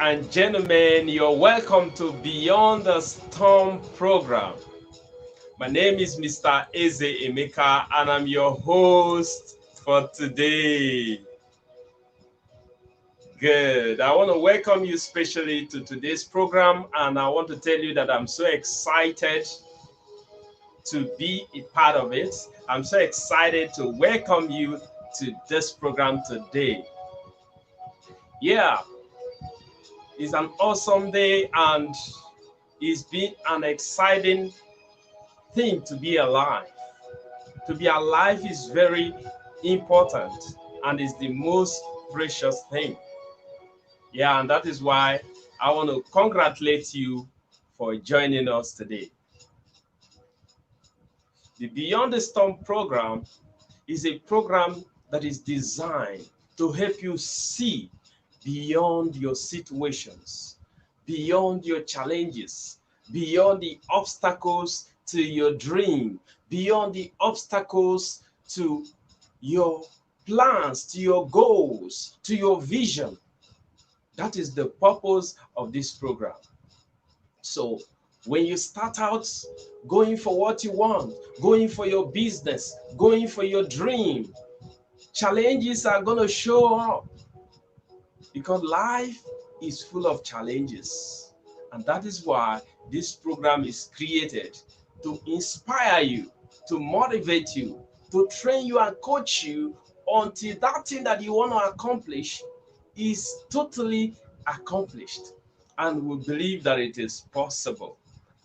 and gentlemen, you're welcome to Beyond the Storm program. My name is Mr. EMEKA and I'm your host for today. Good. I want to welcome you specially to today's program, and I want to tell you that I'm so excited to be a part of it. I'm so excited to welcome you to this program today. Yeah, it's an awesome day and it's been an exciting thing to be alive. To be alive is very important and is the most precious thing. Yeah, and that is why I want to congratulate you for joining us today. The Beyond the Storm program is a program that is designed to help you see beyond your situations, beyond your challenges, beyond the obstacles to your dream, beyond the obstacles to your plans, to your goals, to your vision. That is the purpose of this program. So when you start out going for what you want, going for your business, going for your dream, challenges are going to show up because life is full of challenges. And that is why this program is created to inspire you, to motivate you, to train you and coach you until that thing that you want to accomplish is totally accomplished. And we believe that it is possible.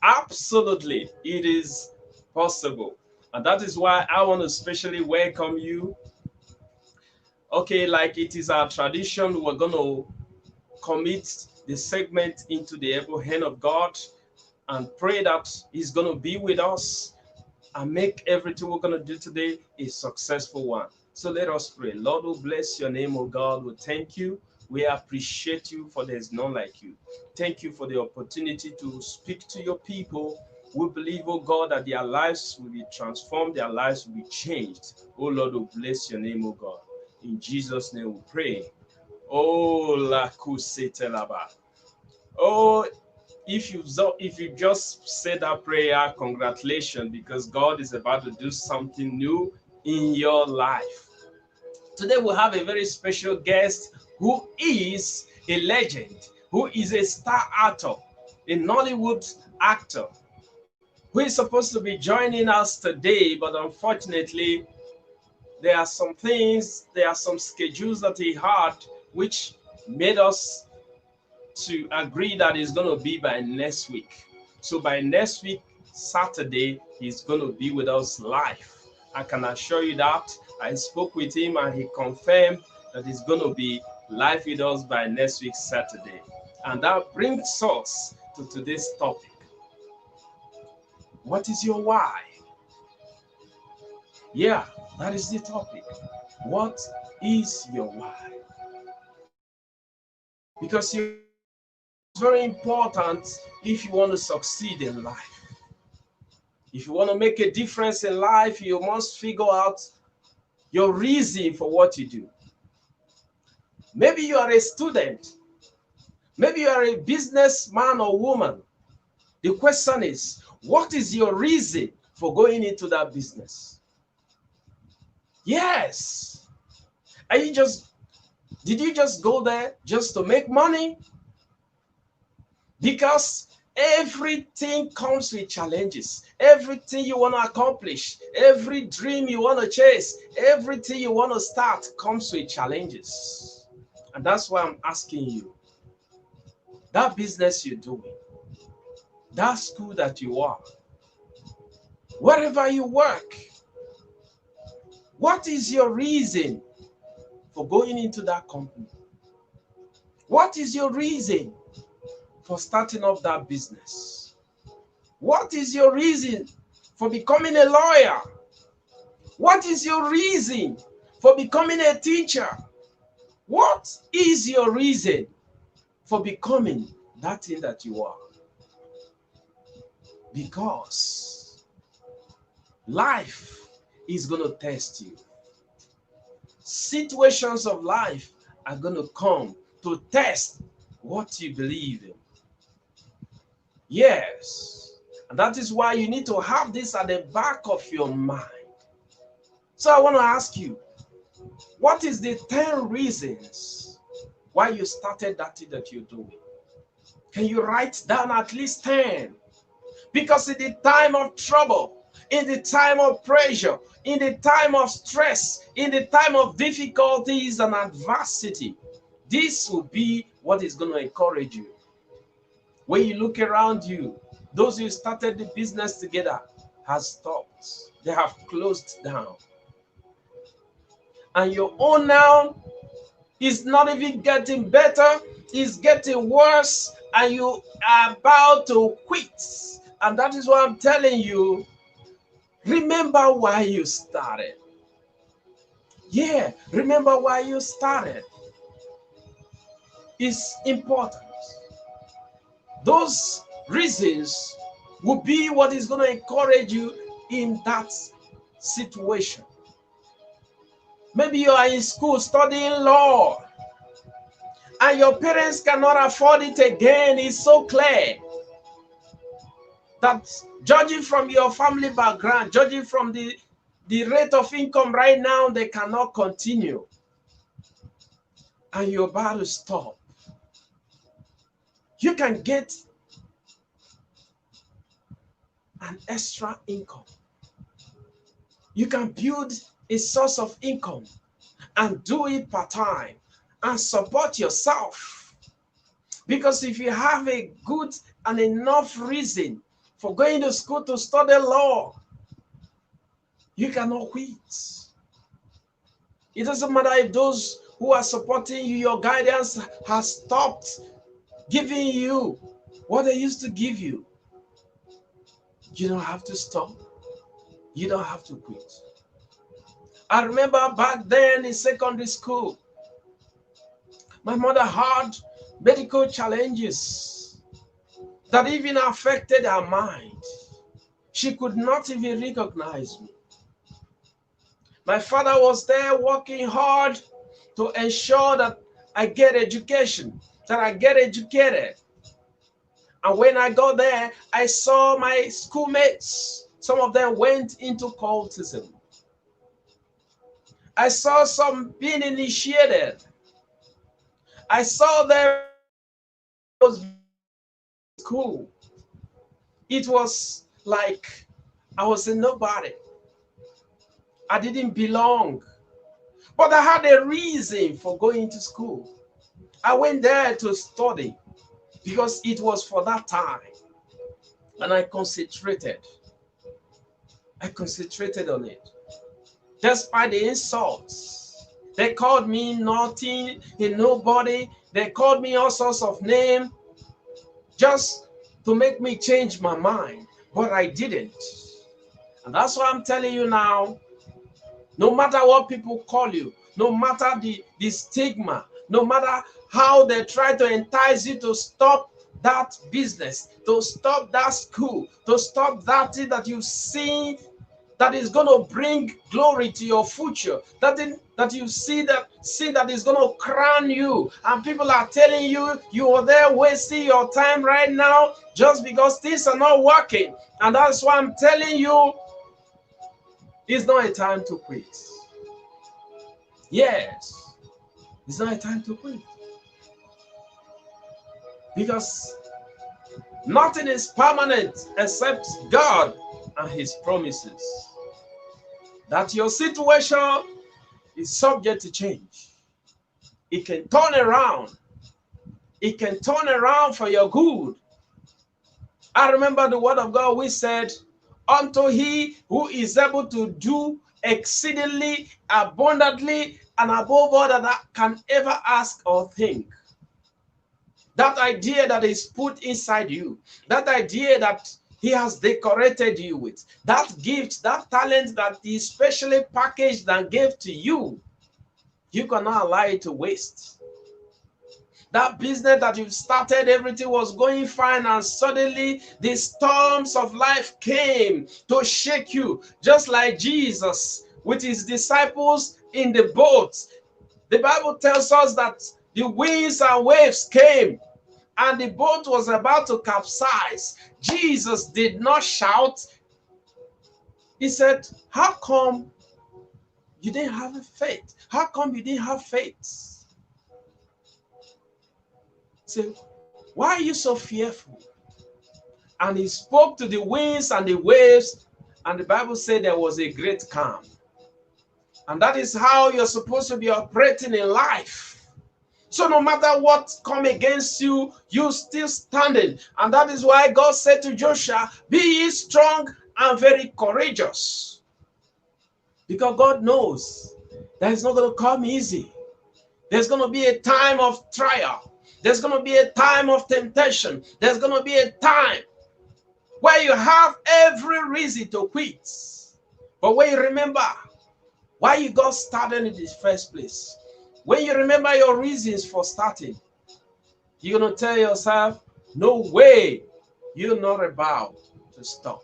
Absolutely, it is possible. And that is why I want to especially welcome you. Okay, like it is our tradition, we're going to commit the segment into the able hand of God and pray that He's going to be with us and make everything we're going to do today a successful one. So let us pray. Lord, we bless your name, oh God. We thank you. We appreciate you, for there is none like you. Thank you for the opportunity to speak to your people. We believe, oh God, that their lives will be transformed, their lives will be changed. Oh Lord, we bless your name, oh God. In Jesus' name we pray. Oh, la kusetelaba. Oh, if you just said that prayer, congratulations, because God is about to do something new in your life. Today we have a very special guest who is a legend, who is a star actor, a Nollywood actor, who is supposed to be joining us today, but unfortunately, there are some schedules that he had, which made us to agree that it's going to be by next week. So by next week, Saturday, he's going to be with us live. I can assure you that. I spoke with him and he confirmed that he's going to be live with us by next week, Saturday. And that brings us to today's topic. What is your why? Yeah, that is the topic. What is your why? Because it's very important if you want to succeed in life. If you want to make a difference in life, you must figure out your reason for what you do. Maybe you are a student. Maybe you are a businessman or woman. The question is, what is your reason for going into that business? Yes. Did you just go there just to make money? Because everything comes with challenges. Everything you want to accomplish, every dream you want to chase, everything you want to start comes with challenges. And that's why I'm asking you, that business you're doing, that school that you are, wherever you work, what is your reason for going into that company? What is your reason for starting up that business? What is your reason for becoming a lawyer? What is your reason for becoming a teacher? What is your reason for becoming that thing that you are? Because life is going to test you. Situations of life are going to come to test what you believe in. Yes. And that is why you need to have this at the back of your mind. So I want to ask you, what is the 10 reasons why you started that thing that you're doing? Can you write down at least 10? Because in the time of trouble, in the time of pressure, in the time of stress, in the time of difficulties and adversity, this will be what is going to encourage you. When you look around you, those who started the business together has stopped. They have closed down. And your own now is not even getting better, it's getting worse, and you are about to quit. And that is why I'm telling you, remember why you started. Yeah, remember why you started. It's important. Those reasons will be what is going to encourage you in that situation. Maybe you are in school studying law and your parents cannot afford it again. It's so clear that judging from your family background, judging from the rate of income right now, they cannot continue. And you're about to stop. You can get an extra income. You can build a source of income and do it part-time and support yourself. Because if you have a good and enough reason for going to school to study law, you cannot quit. It doesn't matter if those who are supporting you, your guidance has stopped giving you what they used to give you. You don't have to stop. You don't have to quit. I remember back then in secondary school, my mother had medical challenges that even affected her mind. She could not even recognize me. My father was there working hard to ensure that I get education, that I get educated. And when I got there, I saw my schoolmates. Some of them went into cultism. I saw some being initiated. I saw them was school. It was like I was a nobody. I didn't belong. But I had a reason for going to school. I went there to study because it was for that time. And I concentrated. I concentrated on it. Despite the insults, they called me nothing, a nobody. They called me all sorts of names just to make me change my mind. But I didn't. And that's why I'm telling you now, no matter what people call you, no matter the stigma, no matter how they try to entice you to stop that business, to stop that school, to stop that thing that you've seen that is going to bring glory to your future, that thing that you see that is going to crown you, and people are telling you you are there wasting your time right now just because things are not working. And that's why I'm telling you, it's not a time to quit. Yes, it's not a time to quit. Because nothing is permanent except God and his promises. That your situation is subject to change. It can turn around. It can turn around for your good. I remember the word of God, we said, unto he who is able to do exceedingly abundantly and above all that I can ever ask or think. That idea that is put inside you, that idea that he has decorated you with, that gift, that talent that he specially packaged and gave to you, you cannot allow it to waste. That business that you've started, everything was going fine, and suddenly the storms of life came to shake you, just like Jesus with his disciples in the boat. The Bible tells us that the winds and waves came and the boat was about to capsize, Jesus did not shout. He said, how come you didn't have faith? How come you didn't have faith? Say, why are you so fearful? And he spoke to the winds and the waves, and the Bible said there was a great calm. And that is how you're supposed to be operating in life. So no matter what come against you, you still standing. And that is why God said to Joshua, be ye strong and very courageous. Because God knows that it's not going to come easy. There's going to be a time of trial. There's going to be a time of temptation. There's going to be a time where you have every reason to quit. But when you remember why you got started in the first place, when you remember your reasons for starting, you're going to tell yourself, no way, you're not about to stop.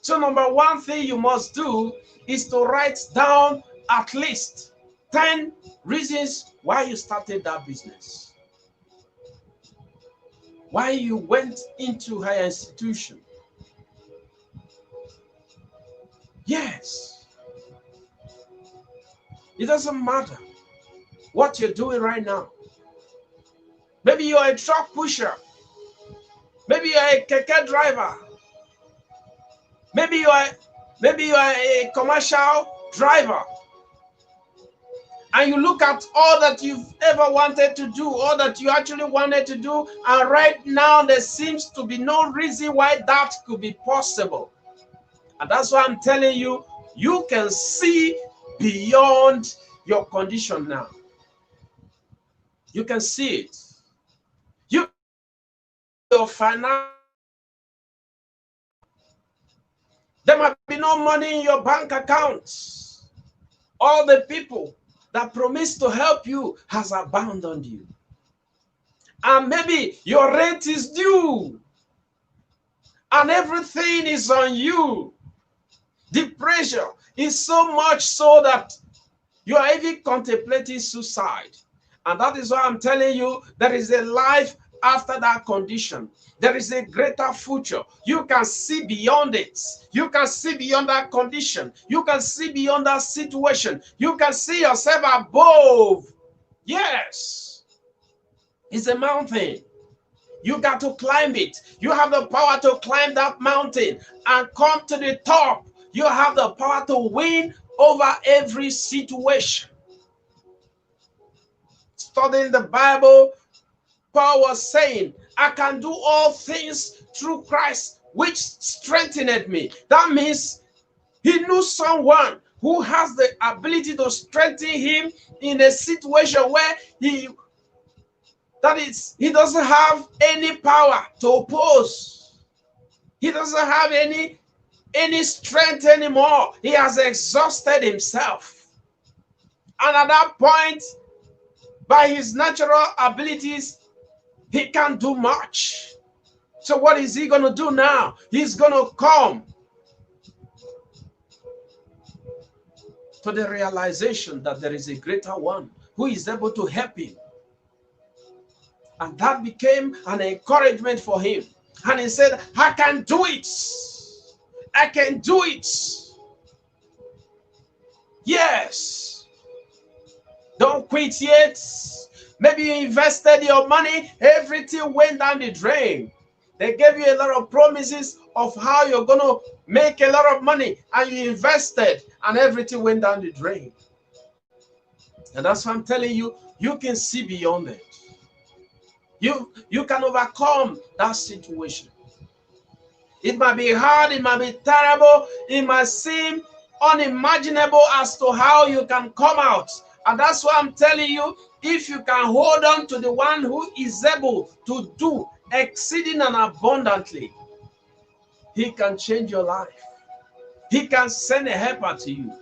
So number one thing you must do is to write down at least 10 reasons why you started that business. Why you went into higher institution. Yes. It doesn't matter what you're doing right now. Maybe you're a truck pusher. Maybe you're a keke driver. Maybe you are a commercial driver. And you look at all that you've ever wanted to do, all that you actually wanted to do, and right now there seems to be no reason why that could be possible. And that's why I'm telling you, you can see beyond your condition now. You can see it. Your finance. There might be no money in your bank account. All the people that promised to help you has abandoned you. And maybe your rent is due. And everything is on you. The pressure is so much so that you are even contemplating suicide. And that is why I'm telling you, there is a life after that condition. There is a greater future. You can see beyond it. You can see beyond that condition. You can see beyond that situation. You can see yourself above. Yes. It's a mountain. You got to climb it. You have the power to climb that mountain and come to the top. You have the power to win over every situation. Studying the Bible, Paul was saying, I can do all things through Christ, which strengthened me. That means he knew someone who has the ability to strengthen him in a situation where he doesn't have any power to oppose. He doesn't have any strength anymore. He has exhausted himself. And at that point, by his natural abilities, he can't do much. So what is he going to do now? He's going to come to the realization that there is a greater one who is able to help him. And that became an encouragement for him. And he said, I can do it. I can do it. Yes. Don't quit yet. Maybe you invested your money, everything went down the drain. They gave you a lot of promises of how you're going to make a lot of money, and you invested, and everything went down the drain. And that's why I'm telling you, you can see beyond it. You can overcome that situation. It might be hard, it might be terrible, it might seem unimaginable as to how you can come out. And that's why I'm telling you, if you can hold on to the one who is able to do exceeding and abundantly, he can change your life. He can send a helper to you.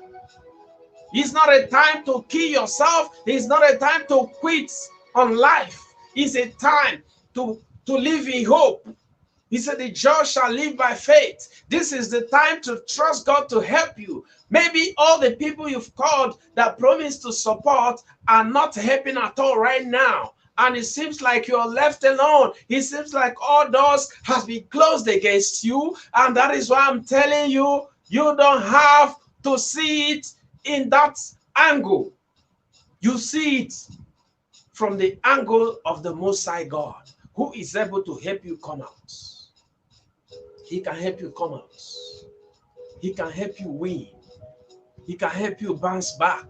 It's not a time to kill yourself. It's not a time to quit on life. It's a time to live in hope. He said, the just shall live by faith. This is the time to trust God to help you. Maybe all the people you've called that promised to support are not helping at all right now. and it seems like you're left alone. It seems like all doors has been closed against you, and that is why I'm telling you, you don't have to see it in that angle. You see it from the angle of the Most High God, who is able to help you come out. He can help you come out. He can help you win. He can help you bounce back.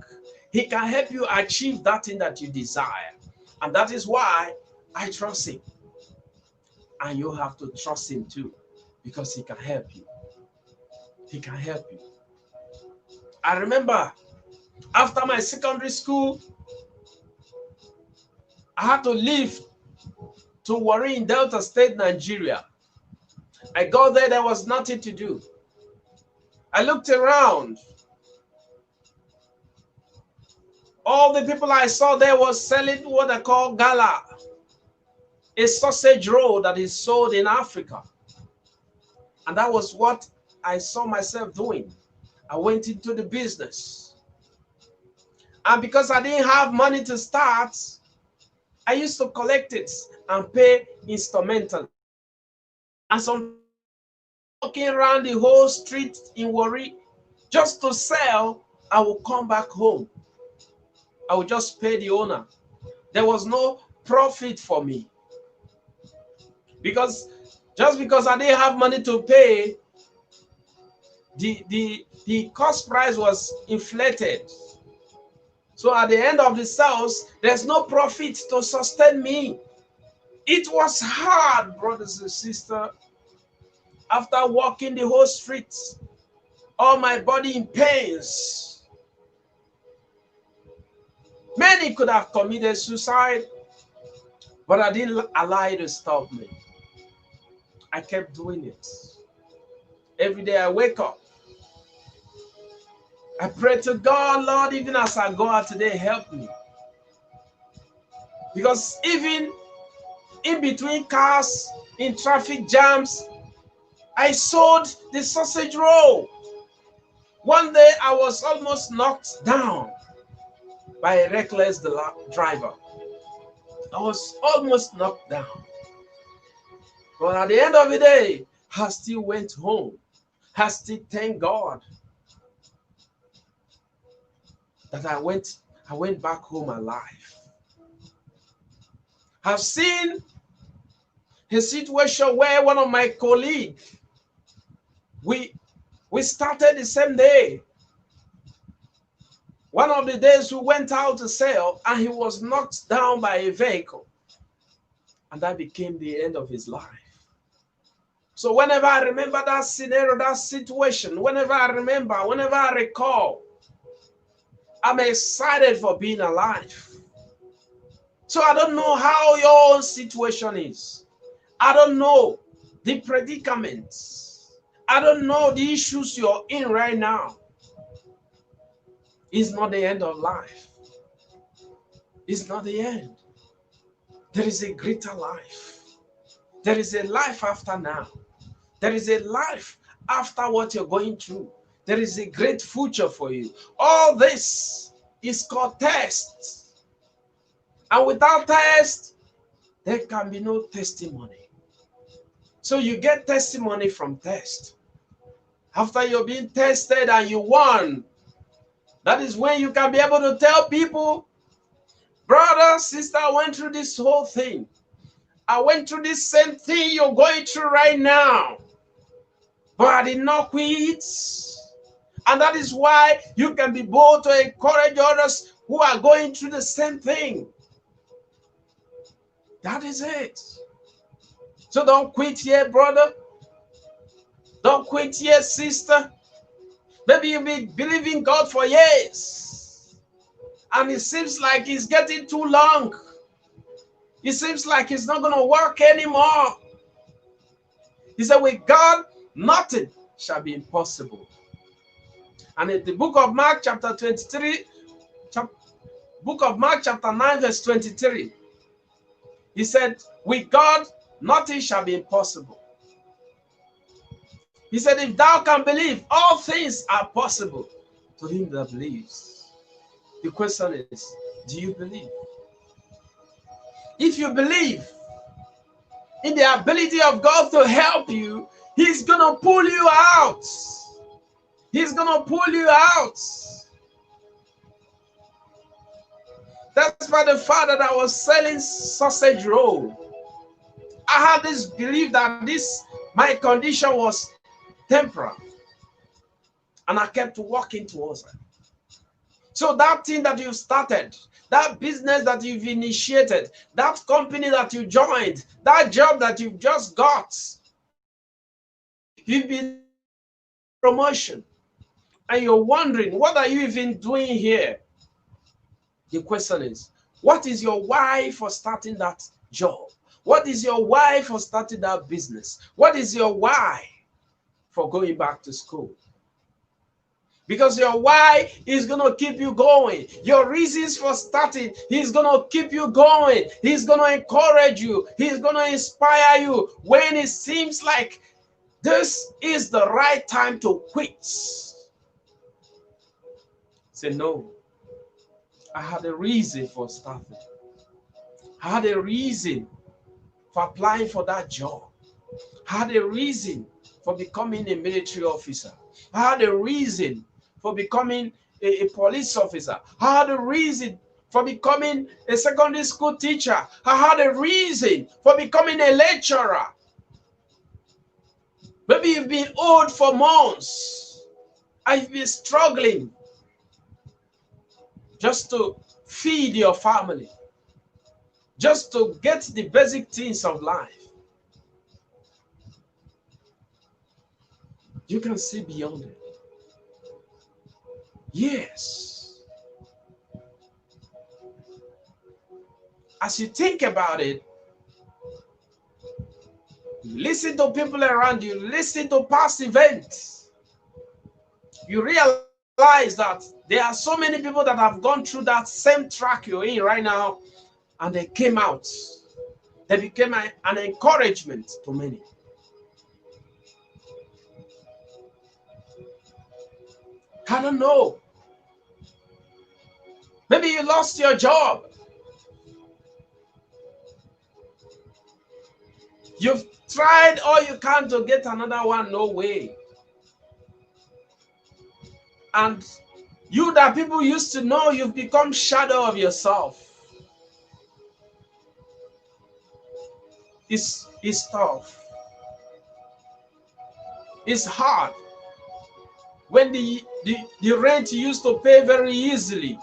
He can help you achieve that thing that you desire. And that is why I trust him. And you have to trust him too, because he can help you. He can help you. I remember after my secondary school, I had to leave to Warri in Delta State, Nigeria. I got there, there was nothing to do. I looked around. All the people I saw there was selling what I call gala, a sausage roll that is sold in Africa. And that was what I saw myself doing. I went into the business. And because I didn't have money to start, I used to collect it and pay instrumentally. And some walking around the whole street in Warri just to sell, I will come back home. I would just pay the owner. There was no profit for me. Because just because I didn't have money to pay, the cost price was inflated. So at the end of the sales, there's no profit to sustain me. It was hard, brothers and sisters. After walking the whole street, all my body in pains. Many could have committed suicide, but I didn't allow it to stop me. I kept doing it. Every day I wake up, I pray to God, Lord, even as I go out today, help me. Because even in between cars, in traffic jams, I sold the sausage roll. One day I was almost knocked down by a reckless driver. I was almost knocked down. But at the end of the day, I still went home. I still thank God that I went back home alive. I've seen a situation where one of my colleagues, we started the same day. One of the days we went out to sell and he was knocked down by a vehicle. And that became the end of his life. So whenever I remember that scenario, that situation, whenever I recall, I'm excited for being alive. So I don't know how your own situation is. I don't know the predicaments. I don't know the issues you're in right now. It's not the end of life. It's not the end. There is a greater life. There is a life after now. There is a life after what you're going through. There is a great future for you. All this is called test. And without test, there can be no testimony. So you get testimony from test. After you're being tested and you won, that is when you can be able to tell people, brother, sister, I went through this whole thing. I went through this same thing you're going through right now. But I did not quit. And that is why you can be bold to encourage others who are going through the same thing. That is it. So don't quit here, brother. Don't quit here, sister. Maybe you've been believing God for years. And it seems like it's getting too long. It seems like it's not going to work anymore. He said, with God, nothing shall be impossible. And in the book of Mark chapter 23, book of Mark chapter 9 verse 23, he said, with God, nothing shall be impossible. He said, if thou can believe, all things are possible to him that believes. The question is, do you believe? If you believe in the ability of God to help you, He's gonna pull you out. He's gonna pull you out. That's why the father that was selling sausage roll, I had this belief that my condition was temporal, and I kept walking towards it. So that thing that you started, that business that you've initiated, that company that you joined, that job that you've just got, you've been promotion, and you're wondering, what are you even doing here? The question is, what is your why for starting that job? What is your why for starting that business? What is your why for going back to school? Because your why is going to keep you going. Your reasons for starting, He's going to keep you going. He's going to encourage you. He's going to inspire you when it seems like this is the right time to quit. Say, no, I had a reason for starting. I had a reason for applying for that job. I had a reason for becoming a military officer. I had a reason for becoming a police officer. I had a reason for becoming a secondary school teacher. I had a reason for becoming a lecturer. Maybe you've been old for months. I've been struggling just to feed your family, just to get the basic things of life. You can see beyond it. Yes. As you think about it, listen to people around you, listen to past events, you realize that there are so many people that have gone through that same track you're in right now, and they came out. They became an encouragement to many. I don't know. Maybe you lost your job. You've tried all you can to get another one, no way. And you that people used to know, you've become shadow of yourself. It's tough. It's hard. When the rent you used to pay very easily,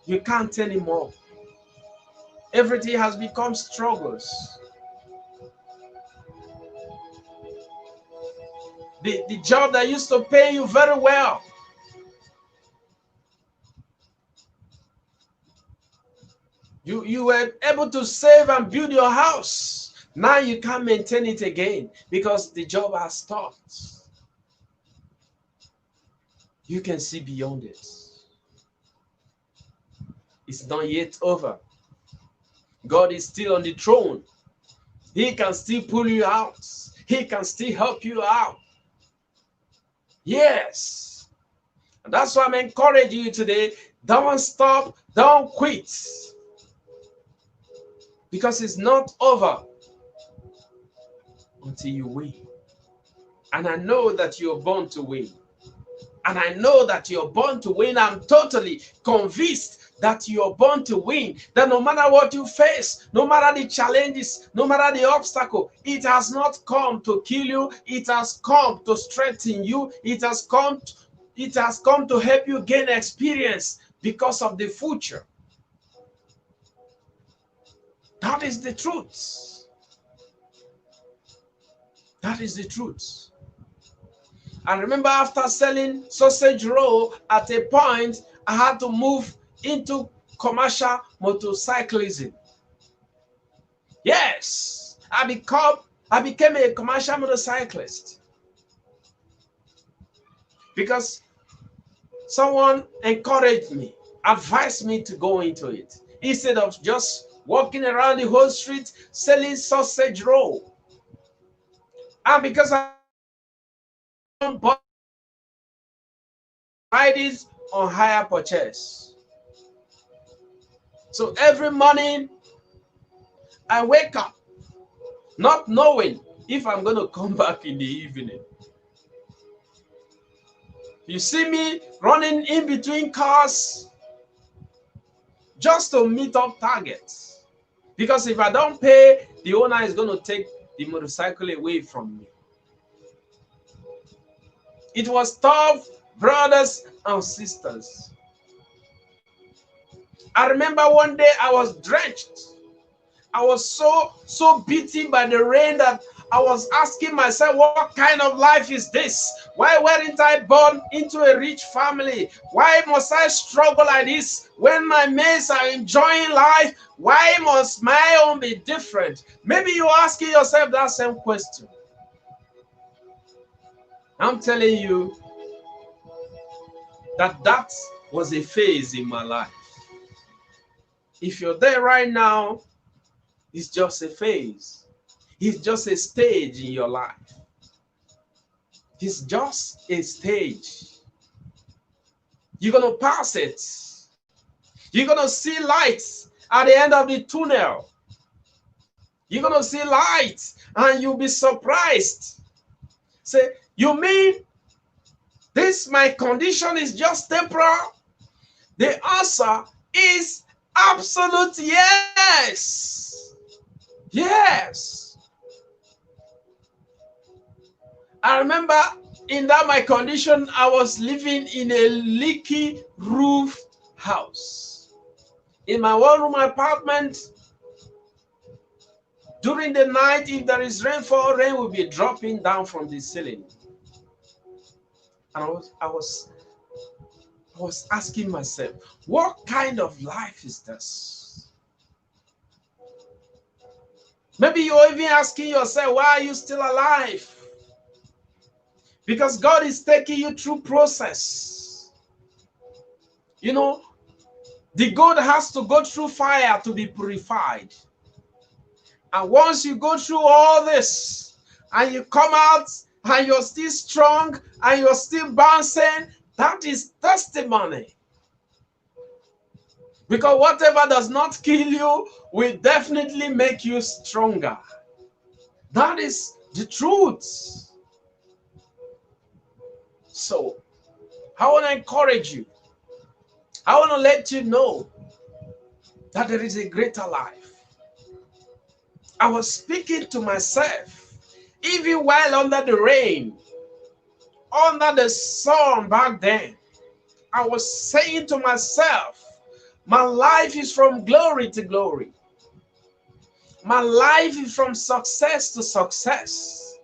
you can't anymore. Everything has become struggles. The job that used to pay you very well, you were able to save and build your house. Now you can't maintain it again because the job has stopped. You can see beyond it. It's not yet over. God is still on the throne. He can still pull you out. He can still help you out. Yes. And that's why I'm encouraging you today. Don't stop. Don't quit. Because it's not over until you win. And I know that you're born to win. And I know that you're born to win. I'm totally convinced that you're born to win. That no matter what you face, no matter the challenges, no matter the obstacle, it has not come to kill you. It has come to strengthen you. It has come to help you gain experience because of the future. That is the truth. That is the truth. And remember, after selling sausage roll, at a point, I had to move into commercial motorcyclism. Yes, I became a commercial motorcyclist because someone encouraged me, advised me to go into it instead of just walking around the whole street selling sausage roll. And because I bought it on hire purchase. So every morning I wake up not knowing if I'm going to come back in the evening. You see me running in between cars just to meet up targets. Because if I don't pay, the owner is going to take the motorcycle away from me. It was tough, brothers and sisters. I remember one day I was drenched. I was so beaten by the rain that I was asking myself, what kind of life is this? Why weren't I born into a rich family? Why must I struggle like this when my mates are enjoying life? Why must my own be different? Maybe you're asking yourself that same question. I'm telling you that was a phase in my life. If you're there right now, it's just a phase. It's just a stage in your life. It's just a stage. You're going to pass it. You're going to see lights at the end of the tunnel. You're going to see lights and you'll be surprised. Say, you mean this, my condition is just temporal? The answer is absolute yes. Yes. I remember in that my condition, I was living in a leaky roof house. In my one-room apartment, during the night, if there is rainfall, rain will be dropping down from the ceiling. And I was asking myself, what kind of life is this? Maybe you're even asking yourself, why are you still alive? Because God is taking you through process. You know, the gold has to go through fire to be purified. And once you go through all this and you come out and you're still strong and you're still bouncing, that is testimony. Because whatever does not kill you will definitely make you stronger. That is the truth. So, I want to encourage you. I want to let you know that there is a greater life. I was speaking to myself, even while under the rain, under the sun back then. I was saying to myself, my life is from glory to glory. My life is from success to success.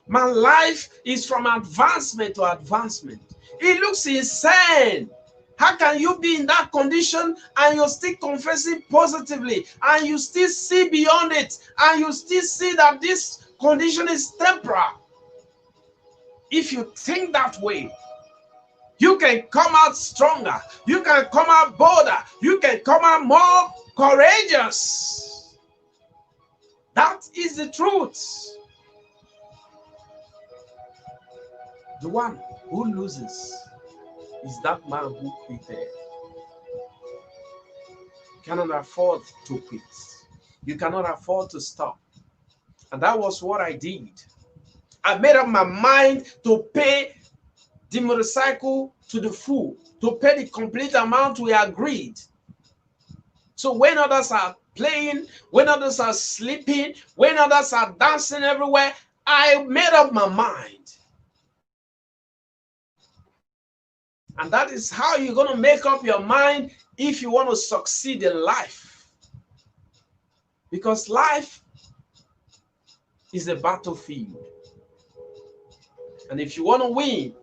My life is from advancement to advancement. It looks insane. How can you be in that condition and you're still confessing positively and you still see beyond it and you still see that this condition is temporal? If you think that way, you can come out stronger. You can come out bolder. You can come out more courageous. That is the truth. The one who loses is that man who quitted. You cannot afford to quit. You cannot afford to stop. And that was what I did. I made up my mind to pay the motorcycle to the full, to pay the complete amount we agreed. So when others are playing, when others are sleeping, when others are dancing everywhere, I made up my mind. And that is how you're going to make up your mind if you want to succeed in life. Because life is a battlefield. And if you want to win,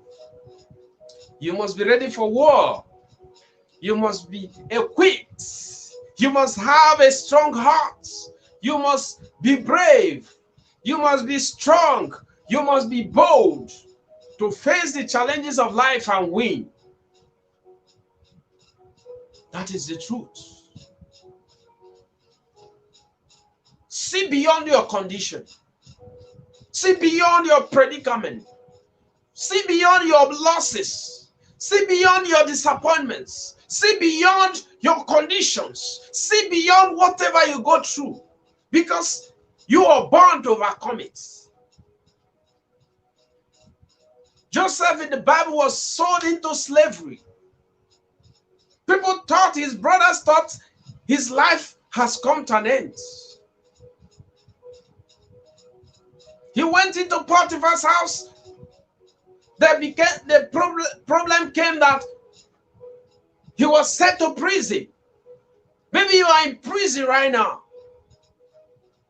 you must be ready for war. You must be equipped. You must have a strong heart. You must be brave. You must be strong. You must be bold to face the challenges of life and win. That is the truth. See beyond your condition. See beyond your predicament. See beyond your losses. See beyond your disappointments. See beyond your conditions. See beyond whatever you go through. because you are born to overcome it. Joseph in the Bible was sold into slavery. People thought, his brothers thought his life has come to an end. He went into Potiphar's house. The problem came that he was sent to prison. Maybe you are in prison right now.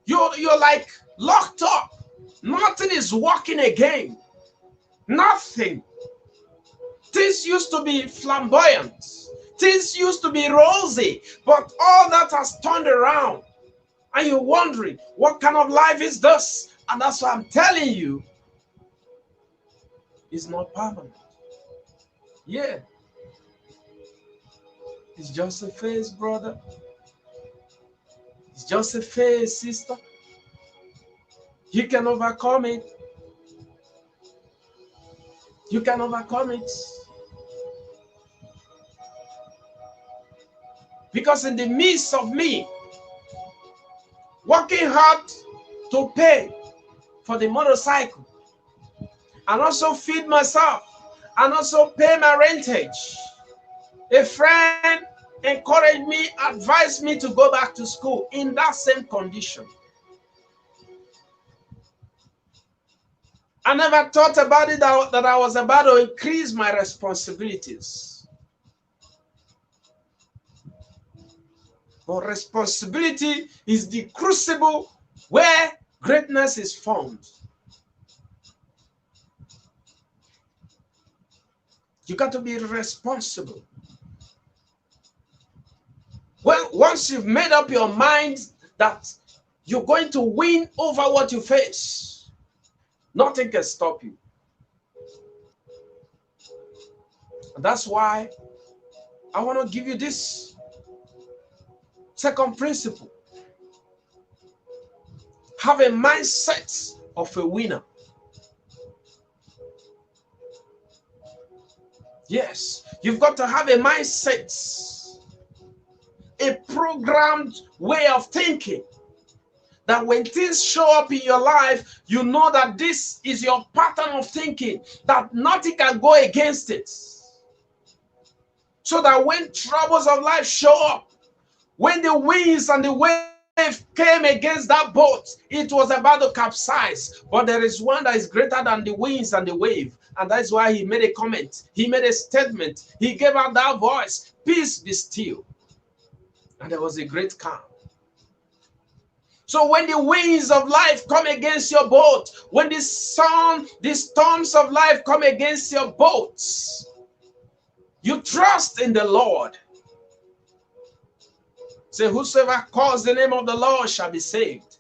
You're like locked up. Nothing is working again. Nothing. Things used to be flamboyant. Things used to be rosy. But all that has turned around. And you're wondering, what kind of life is this? And that's why I'm telling you, it's not permanent. Yeah. It's just a phase, brother. It's just a phase, sister. You can overcome it. You can overcome it. Because in the midst of me working hard to pay for the motorcycle and also feed myself and also pay my rentage, a friend encouraged me, advised me to go back to school in that same condition. I never thought about it that I was about to increase my responsibilities. But responsibility is the crucible where greatness is found. You got to be responsible. Well, once you've made up your mind that you're going to win over what you face, nothing can stop you. And that's why I want to give you this second principle. Have a mindset of a winner. Yes, you've got to have a mindset, a programmed way of thinking, that when things show up in your life, you know that this is your pattern of thinking, that nothing can go against it. So that when troubles of life show up, when the winds and the wave came against that boat, it was about to capsize. But there is one that is greater than the winds and the wave. And that's why he made a comment. He made a statement. He gave out that voice, "Peace be still." And there was a great calm. So when the winds of life come against your boat, when the storms of life come against your boats, you trust in the Lord. Say, whosoever calls the name of the Lord shall be saved.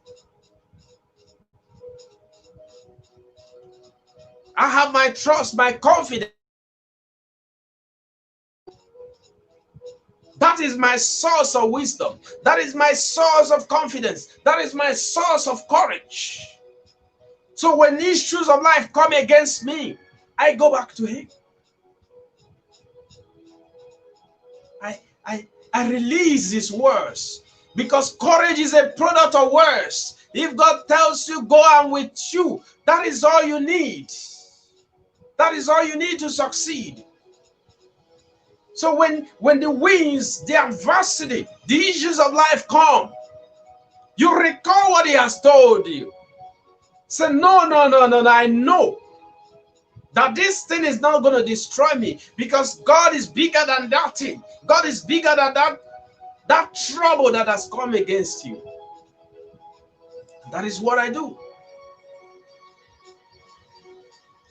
I have my trust, my confidence. That is my source of wisdom. That is my source of confidence. That is my source of courage. So when these issues of life come against me, I go back to him. I release his words, because courage is a product of words. If God tells you go on with you, that is all you need. That is all you need to succeed. So when the winds, the adversity, the issues of life come, you recall what he has told you. Say, no, I know that this thing is not going to destroy me, because God is bigger than that thing. God is bigger than that trouble that has come against you. That is what I do.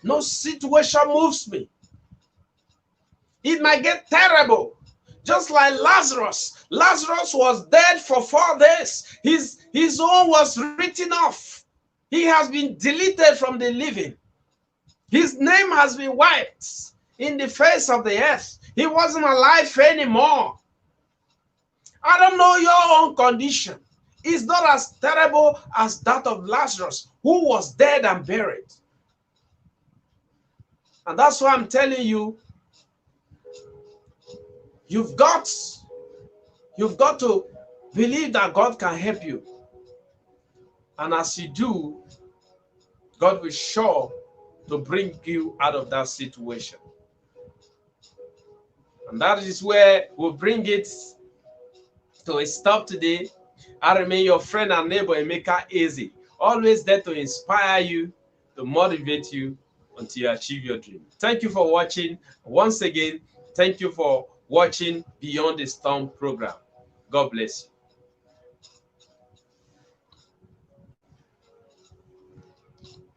No situation moves me. It might get terrible. Just like Lazarus. Lazarus was dead for 4 days. His own was written off. He has been deleted from the living. His name has been wiped in the face of the earth. He wasn't alive anymore. I don't know your own condition. It's not as terrible as that of Lazarus, who was dead and buried. And that's why I'm telling you, you've got to believe that God can help you. And as you do, God will sure to bring you out of that situation. And that is where we'll bring it to a stop today. I remain your friend and neighbor, Emeka Eze, always there to inspire you, to motivate you until you achieve your dream. Thank you for watching. Once again, thank you for watching Beyond the Storm program. God bless you.